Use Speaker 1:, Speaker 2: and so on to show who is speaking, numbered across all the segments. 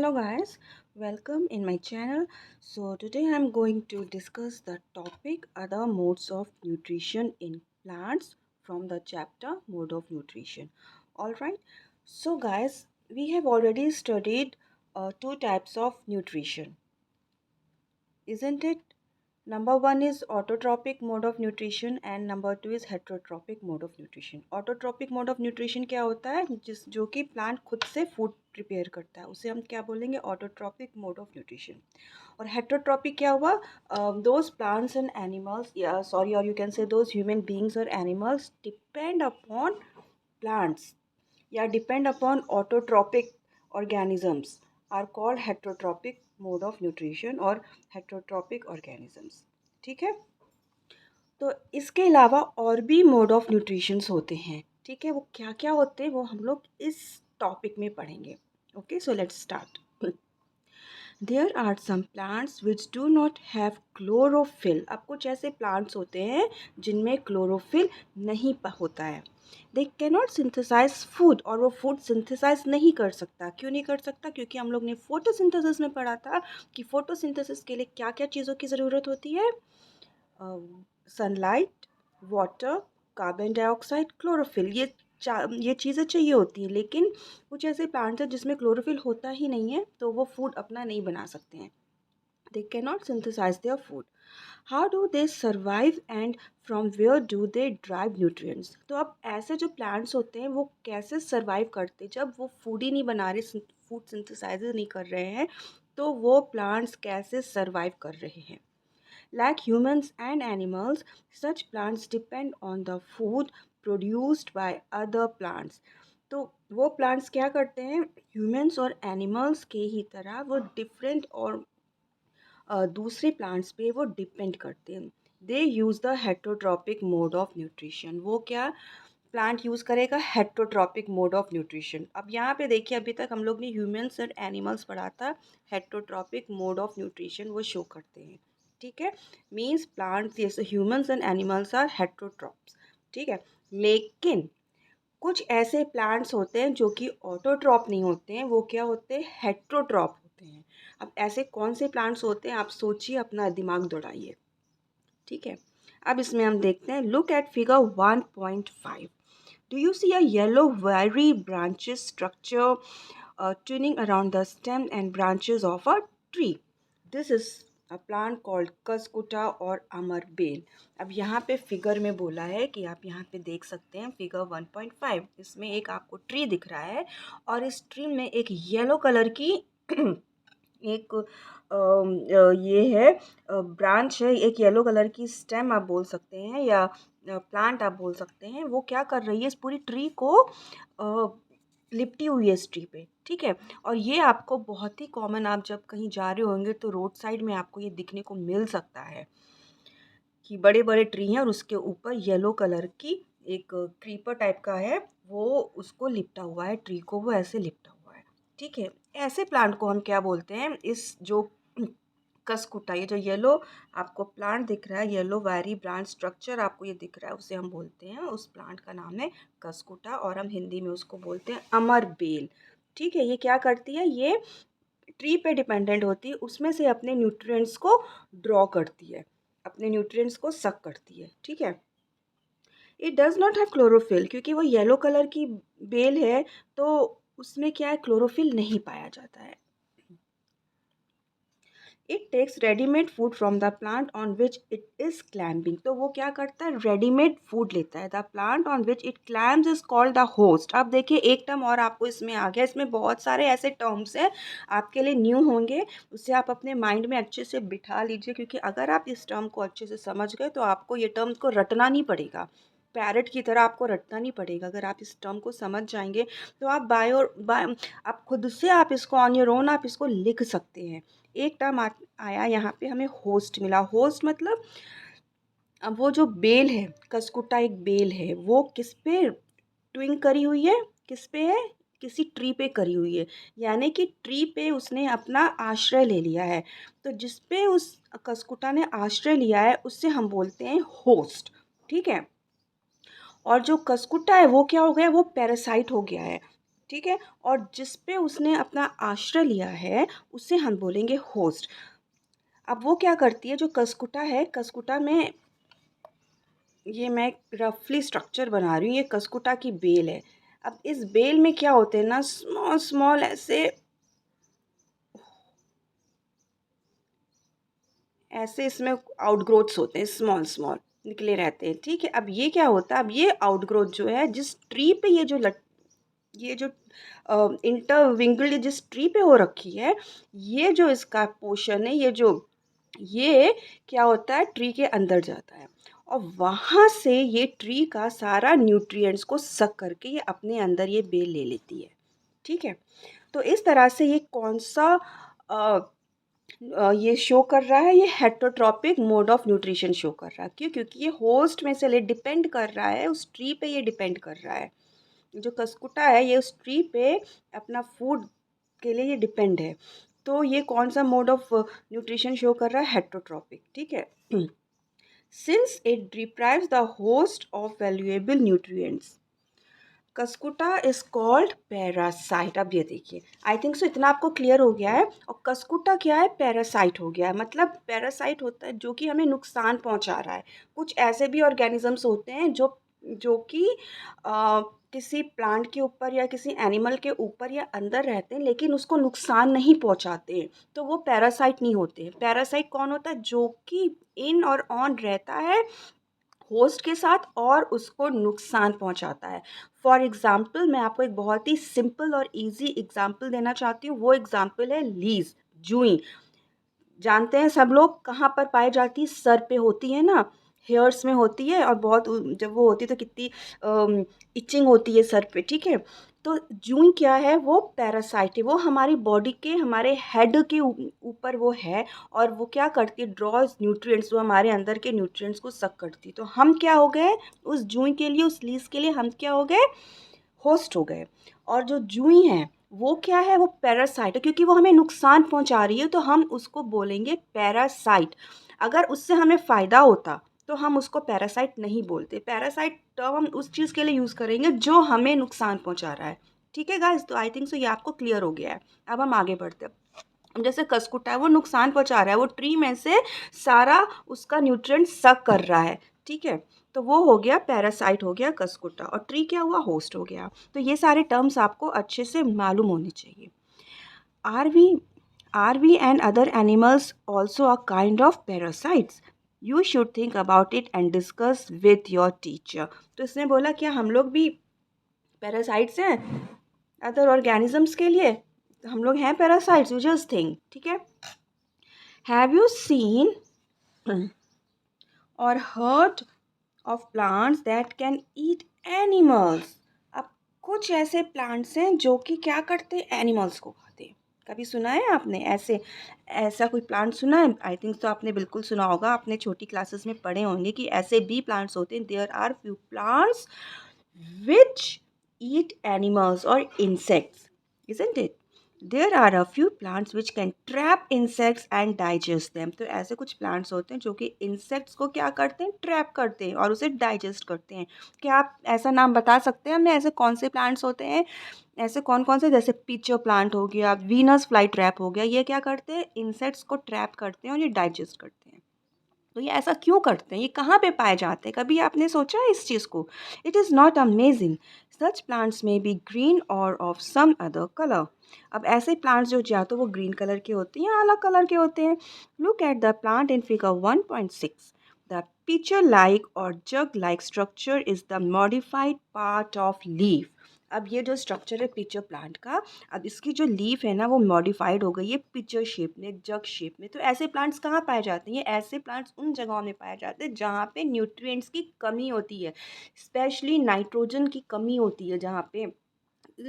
Speaker 1: Hello guys, welcome in my channel. So today I'm going to discuss the topic other modes of nutrition in plants from the chapter mode of nutrition. Alright, so guys, we have already studied two types of nutrition, isn't it? Number one is autotrophic mode of nutrition and number two is heterotrophic mode of nutrition. Autotrophic mode of nutrition क्या होता है जो कि plant खुद से food prepare करता है उसे हम क्या बोलेंगे ऑटोट्रॉपिक मोड ऑफ न्यूट्रिशन. और हेट्रोट्रॉपिक क्या हुआ दोज प्लांट्स एंड एनिमल्स या सॉरी और you can say those human beings और एनिमल्स डिपेंड अपॉन प्लांट्स या depend upon autotrophic organisms are called heterotrophic mode of nutrition और हेट्रोट्रॉपिक ऑर्गेनिजम्स. ठीक है, तो इसके अलावा और भी मोड ऑफ न्यूट्रिशंस होते हैं. ठीक है, वो क्या क्या होते हैं वो हम लोग इस टॉपिक में पढ़ेंगे. Okay, so let's start. There are some plants which do not have chlorophyll. अब कुछ ऐसे प्लांट्स होते हैं जिनमें क्लोरोफिल नहीं होता है. दे कैनॉट सिंथेसाइज फूड, और वो फूड सिंथेसाइज नहीं कर सकता. क्यों नहीं कर सकता? क्योंकि हम लोग ने फोटोसिंथेसिस में पढ़ा था कि फोटोसिंथेसिस के लिए क्या क्या चीज़ों की ज़रूरत होती है. Sunlight, water, carbon dioxide, chlorophyll, ये चीज़ें चाहिए होती हैं. लेकिन कुछ ऐसे प्लांट्स हैं जिसमें क्लोरोफिल होता ही नहीं है, तो वो फूड अपना नहीं बना सकते हैं. They can not synthesize their food. How do they survive and from where do they drive nutrients. तो अब ऐसे जो प्लांट्स होते हैं वो कैसे सर्वाइव करते हैं जब वो फूड ही नहीं बना रहे, फूड सिंथेसाइज नहीं कर रहे हैं, तो वो प्लांट्स कैसे सर्वाइव कर रहे हैं. Like humans and animals, such plants depend on the food produced by other plants. तो वो प्लांट्स क्या करते हैं ह्यूमंस और एनिमल्स के ही तरह वो डिफरेंट और दूसरे प्लांट्स पे वो डिपेंड करते हैं. They use the heterotrophic mode of nutrition. वो क्या प्लांट यूज़ करेगा हेट्रोट्रॉपिक मोड ऑफ न्यूट्रिशन. अब यहाँ पे देखिए अभी तक हम लोग ने ह्यूमंस और एनिमल्स पढ़ा था. हेट्रोट्रॉपिक मोड ऑफ न्यूट्रिशन वो शो करते हैं. ठीक है, मीन्स प्लांट्स जैसे humans and animals are heterotrophs. ठीक है, लेकिन कुछ ऐसे प्लांट्स होते हैं जो कि ऑटोट्रॉप नहीं होते हैं, वो क्या होते हैं हेट्रोट्रॉप होते हैं. अब ऐसे कौन से प्लांट्स होते हैं आप सोचिए, अपना दिमाग दौड़ाइए. ठीक है, अब इसमें हम देखते हैं. Look at figure 1.5. Do you see a yellow very branches structure turning around the stem and branches of a tree. This is a plant called कसकुटा और अमरबेल. अब यहाँ पे फिगर में बोला है कि आप यहाँ पे देख सकते हैं फिगर 1.5. इसमें एक आपको ट्री दिख रहा है और इस ट्री में एक येलो कलर की एक ये है ब्रांच है, एक येलो कलर की स्टेम आप बोल सकते हैं या प्लांट आप बोल सकते हैं. वो क्या कर रही है इस पूरी ट्री को लिपटी हुई है इस ट्री पे. ठीक है, और ये आपको बहुत ही कॉमन, आप जब कहीं जा रहे होंगे तो रोड साइड में आपको ये दिखने को मिल सकता है कि बड़े बड़े ट्री हैं और उसके ऊपर येलो कलर की एक क्रीपर टाइप का है, वो उसको लिपटा हुआ है, ट्री को वो ऐसे लिपटा हुआ है. ठीक है, ऐसे प्लांट को हम क्या बोलते हैं, इस जो कसकुटा, ये जो येलो आपको प्लांट दिख रहा है, येलो वेरी ब्रांच स्ट्रक्चर आपको ये दिख रहा है, उसे हम बोलते हैं, उस प्लांट का नाम है कसकुटा और हम हिंदी में उसको बोलते हैं अमरबेल. ठीक है, ये क्या करती है, ये ट्री पे डिपेंडेंट होती है, उसमें से अपने न्यूट्रिएंट्स को ड्रॉ करती है, अपने न्यूट्रिएंट्स को सक करती है. ठीक है, it does not have chlorophyll, क्योंकि वो येलो कलर की बेल है तो उसमें क्या है क्लोरोफिल नहीं पाया जाता है. It takes readymade food from the plant on which it is climbing. तो वो क्या करता है रेडीमेड फूड लेता है. The plant on which it climbs is called the host. अब देखिए एक टर्म और आपको इसमें आ गया, इसमें बहुत सारे ऐसे टर्म्स हैं आपके लिए न्यू होंगे, उसे आप अपने माइंड में अच्छे से बिठा लीजिए, क्योंकि अगर आप इस टर्म को अच्छे से समझ गए तो आपको ये टर्म को रटना नहीं पड़ेगा, पैरट की तरह आपको रटना नहीं पड़ेगा. अगर आप इस टर्म को समझ जाएंगे तो आप बाय आप खुद से आप इसको ऑन योर ओन आप इसको लिख सकते हैं. एक टर्म आया यहाँ पे हमें होस्ट मिला. होस्ट मतलब अब वो जो बेल है, कसकुटा एक बेल है, वो किस पे ट्विंग करी हुई है, किस पे है, किसी ट्री पे करी हुई है, यानी कि ट्री पे उसने अपना आश्रय ले लिया है. तो जिस पे उस कसकुटा ने आश्रय लिया है उससे हम बोलते हैं होस्ट. ठीक है, और जो कसकुटा है वो क्या हो गया, वो पैरासाइट हो गया है. ठीक है। और जिस पे उसने अपना आश्रय लिया है उसे हम बोलेंगे होस्ट। अब वो क्या करती है, जो कसकुटा है, कसकुटा में, ये मैं रफली स्ट्रक्चर बना रही हूँ, ये कसकुटा की बेल है। अब इस बेल में क्या होते हैं ना, स्मॉल स्मॉल ऐसे ऐसे इसमें आउटग्रोथ्स होते हैं, स्मॉल स्मॉल निकले रहते हैं, ठीक है। अब ये क्या होता है, अब ये आउटग्रोथ जो है जिस ट्री पे ये जो इंटरविंगल्ड जिस ट्री पे हो रखी है, ये जो इसका पोर्शन है, ये क्या होता है, ट्री के अंदर जाता है और वहाँ से ये ट्री का सारा न्यूट्रिएंट्स को सक करके ये अपने अंदर ये बेल ले लेती है, ठीक है। तो इस तरह से ये कौन सा अ, ये शो कर रहा है, ये heterotrophic mode of nutrition show कर रहा है। क्यों? क्योंकि ये होस्ट में से ले डिपेंड कर रहा है, उस ट्री पे ये डिपेंड कर रहा है। जो कसकुटा है ये उस ट्री पे अपना फूड के लिए ये डिपेंड है। तो ये कौन सा मोड ऑफ न्यूट्रिशन शो कर रहा है, हेटरोट्रॉपिक, ठीक है। Since it deprives the host of valuable nutrients, कसकुटा is called parasite. अब ये देखिए, आई थिंक सो इतना आपको क्लियर हो गया है। और कसकुटा क्या है, पैरासाइट हो गया है। मतलब पैरासाइट होता है जो कि हमें नुकसान पहुंचा रहा है। कुछ ऐसे भी ऑर्गेनिजम्स होते हैं जो जो कि किसी प्लांट के ऊपर या किसी एनिमल के ऊपर या अंदर रहते हैं लेकिन उसको नुकसान नहीं पहुंचाते हैं, तो वो पैरासाइट नहीं होते। पैरासाइट कौन होता है, जो कि इन और ऑन रहता है होस्ट के साथ और उसको नुकसान पहुंचाता है। फॉर एग्ज़ाम्पल मैं आपको एक बहुत ही सिंपल और इजी एग्ज़ाम्पल देना चाहती हूँ। वो एग्ज़ाम्पल है लीज, जुई। जानते हैं सब लोग कहाँ पर पाई जाती है, सर पे होती है ना, हेयर्स में होती है। और बहुत जब वो होती है तो कितनी इचिंग होती है सर पे, ठीक है। तो जूई क्या है, वो पैरासाइट है। वो हमारी बॉडी के, हमारे हेड के ऊपर वो है। और वो क्या करती है, ड्रॉज न्यूट्रिएंट्स, वो हमारे अंदर के न्यूट्रिएंट्स को सक करती है। तो हम क्या हो गए, उस जूई के लिए, उस लीज के लिए हम क्या हो गए, होस्ट हो गए। और जो जुई है वो क्या है, वो पैरासाइट है। क्योंकि वो हमें नुकसान पहुंचा रही है तो हम उसको बोलेंगे पैरासाइट। अगर उससे हमें फ़ायदा होता तो हम उसको पैरासाइट नहीं बोलते। पैरासाइट टर्म हम उस चीज़ के लिए यूज़ करेंगे जो हमें नुकसान पहुंचा रहा है, ठीक है गाइस। तो आई थिंक सो ये आपको क्लियर हो गया है। अब हम आगे बढ़ते हैं। जैसे कसकुटा है, वो नुकसान पहुंचा रहा है, वो ट्री में से सारा उसका न्यूट्रिएंट सक कर रहा है, ठीक है। तो वो हो गया पैरासाइट, हो गया कसकुटा, और ट्री क्या हुआ, होस्ट हो गया। तो ये सारे टर्म्स आपको अच्छे से मालूम होने चाहिए। Are we are we and other animals also a kind of parasites? You should think about it and discuss with your teacher. तो इसने बोला क्या हम लोग भी पैरासाइट्स हैं अदर ऑर्गेनिजम्स के लिए? हम लोग हैं पैरासाइट्स, यू जस्ट थिंक, ठीक है। हैव यू सीन और heard of plants that can eat animals? अब कुछ ऐसे प्लांट्स हैं जो कि क्या करते हैं, एनिमल्स को खाते हैं। कभी सुना है आपने ऐसे, ऐसा कोई प्लांट सुना है? आई थिंक तो आपने बिल्कुल सुना होगा, आपने छोटी क्लासेस में पढ़े होंगे कि ऐसे भी प्लांट्स होते हैं। There are few plants which eat animals or insects, isn't it? There are a few plants which can trap insects and digest them. तो ऐसे कुछ plants होते हैं जो कि insects को क्या करते हैं, ट्रैप करते हैं और उसे डाइजेस्ट करते हैं। क्या आप ऐसा नाम बता सकते हैं हमें, ऐसे कौन से प्लांट्स होते हैं? ऐसे कौन कौन से, जैसे पिचो प्लांट हो गया, वीनस फ्लाई ट्रैप हो गया, ये क्या करते हैं, इंसेक्ट्स को ट्रैप करते हैं और ये डाइजेस्ट करते हैं। तो ये ऐसा क्यों करते हैं, ये कहाँ पे पाए जाते हैं, कभी आपने सोचा है इस चीज़ को? It is not amazing? Such plants में बी ग्रीन और ऑफ सम अदर कलर। अब ऐसे प्लांट्स जो या तो वो ग्रीन कलर के होते हैं या अलग कलर के होते हैं। Look at the plant in figure 1.6। The pitcher like or jug like structure is the modified part of leaf। अब ये जो स्ट्रक्चर है पिक्चर प्लांट का, अब इसकी जो लीफ है ना वो मॉडिफाइड हो गई है पिक्चर शेप में, जग शेप में। तो ऐसे प्लांट्स कहाँ पाए जाते हैं, ये ऐसे प्लांट्स उन जगहों में पाए जाते हैं जहाँ पे न्यूट्रिएंट्स की कमी होती है, स्पेशली नाइट्रोजन की कमी होती है। जहाँ पे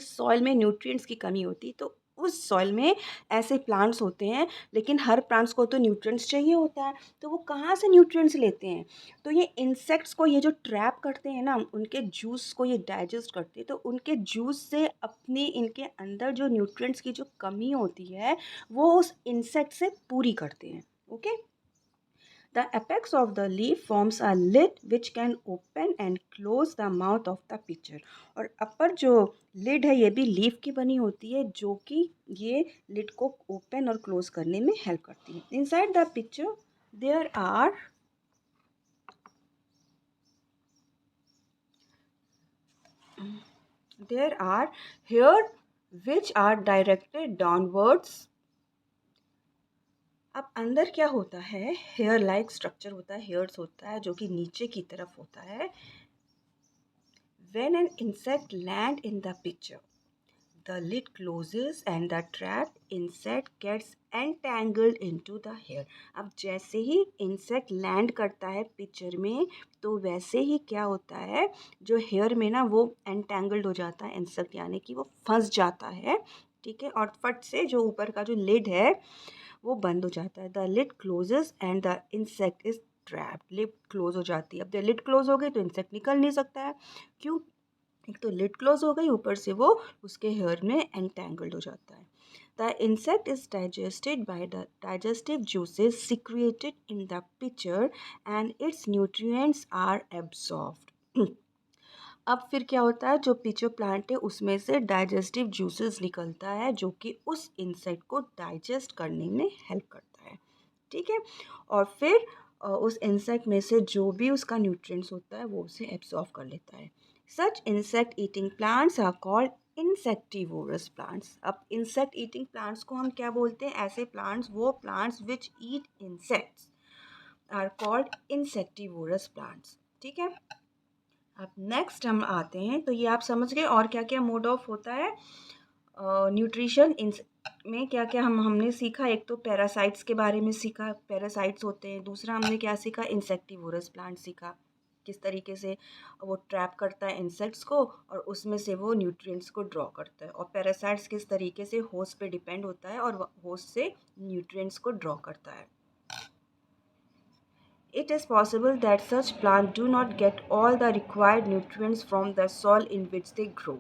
Speaker 1: सॉइल में न्यूट्रिएंट्स की कमी होती है तो उस सॉइल में ऐसे प्लांट्स होते हैं। लेकिन हर प्लांट्स को तो न्यूट्रिएंट्स चाहिए होता है, तो वो कहाँ से न्यूट्रिएंट्स लेते हैं? तो ये इंसेक्ट्स को ये जो ट्रैप करते हैं ना, उनके जूस को ये डाइजेस्ट करते हैं। तो उनके जूस से अपने इनके अंदर जो न्यूट्रिएंट्स की जो कमी होती है वो उस इंसेक्ट से पूरी करते हैं, okay. The apex of the leaf forms a lid which can open and close the mouth of the pitcher. और अपर जो lid है ये भी लीफ की बनी होती है जो कि ये lid को ओपन और क्लोज करने में हेल्प करती है. Inside the pitcher there are hair which are directed downwards. अब अंदर क्या होता है, हेयर लाइक स्ट्रक्चर होता है, हेयर्स होता है जो कि नीचे की तरफ होता है. When an insect land in the pitcher, the lid closes and the trapped insect gets entangled into the hair. अब जैसे ही इंसेक्ट लैंड करता है पिक्चर में तो वैसे ही क्या होता है, जो हेयर में ना वो एंटेंगल्ड हो जाता है इंसेक्ट, यानी कि वो फंस जाता है. ठीक है, और फट से जो ऊपर का जो लिड है वो बंद हो जाता है. The lid closes and the insect is trapped. Lid close हो जाती है. अब जब लिड क्लोज हो गई तो इंसेक्ट निकल नहीं सकता है. क्यों? एक तो लिड क्लोज हो गई, ऊपर से वो उसके हेयर में एंटेंगल्ड हो जाता है. The insect is digested by the digestive juices secreted in the picture and its nutrients are absorbed. अब फिर क्या होता है, जो पिचो प्लांट है उसमें से डाइजेस्टिव जूसेस निकलता है जो कि उस इंसेक्ट को डाइजेस्ट करने में हेल्प करता है. ठीक है, और फिर उस इंसेक्ट में से जो भी उसका न्यूट्रिएंट्स होता है वो उसे एब्सॉर्ब कर लेता है. Such insect eating plants are called insectivorous plants. अब इंसेक्ट ईटिंग प्लांट्स को हम क्या बोलते हैं, ऐसे प्लांट्स, वो plants which eat insects are called insectivorous plants. ठीक है, अब नेक्स्ट हम आते हैं. तो ये आप समझ गए और क्या क्या मोड ऑफ होता है न्यूट्रिशन इन में, क्या क्या हमने सीखा. एक तो पैरासाइट्स के बारे में सीखा, पैरासाइट्स होते हैं. दूसरा हमने क्या सीखा, इंसेक्टिवोरस प्लांट सीखा, किस तरीके से वो ट्रैप करता है इंसेक्ट्स को और उसमें से वो न्यूट्रिएंट्स को ड्रॉ करता है. और पैरासाइट्स किस तरीके से होस्ट पे डिपेंड होता है और होस्ट से न्यूट्रिएंट्स को ड्रॉ करता है. It is possible that such plants do not get all the required nutrients from the soil in which they grow.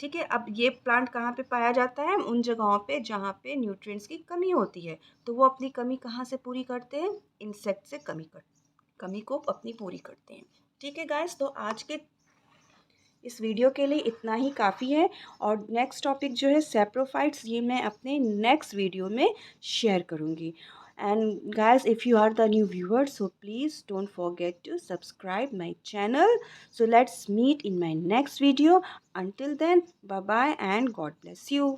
Speaker 1: ठीक है, अब ये प्लांट कहाँ पे पाया जाता है, उन जगहों पे जहाँ पे न्यूट्रिएंट्स की कमी होती है. तो वो अपनी कमी कहाँ से पूरी करते हैं, इंसेक्ट से कमी को अपनी पूरी करते हैं. ठीक है गाइस, तो आज के इस वीडियो के लिए इतना ही काफ़ी है. और नेक्स्ट टॉपिक जो है सैप्रोफाइट्स, ये मैं अपने नेक्स्ट वीडियो में शेयर करूँगी. And guys, if you are the new viewer, so please don't forget to subscribe my channel. So let's meet in my next video. Until then, bye bye and God bless you.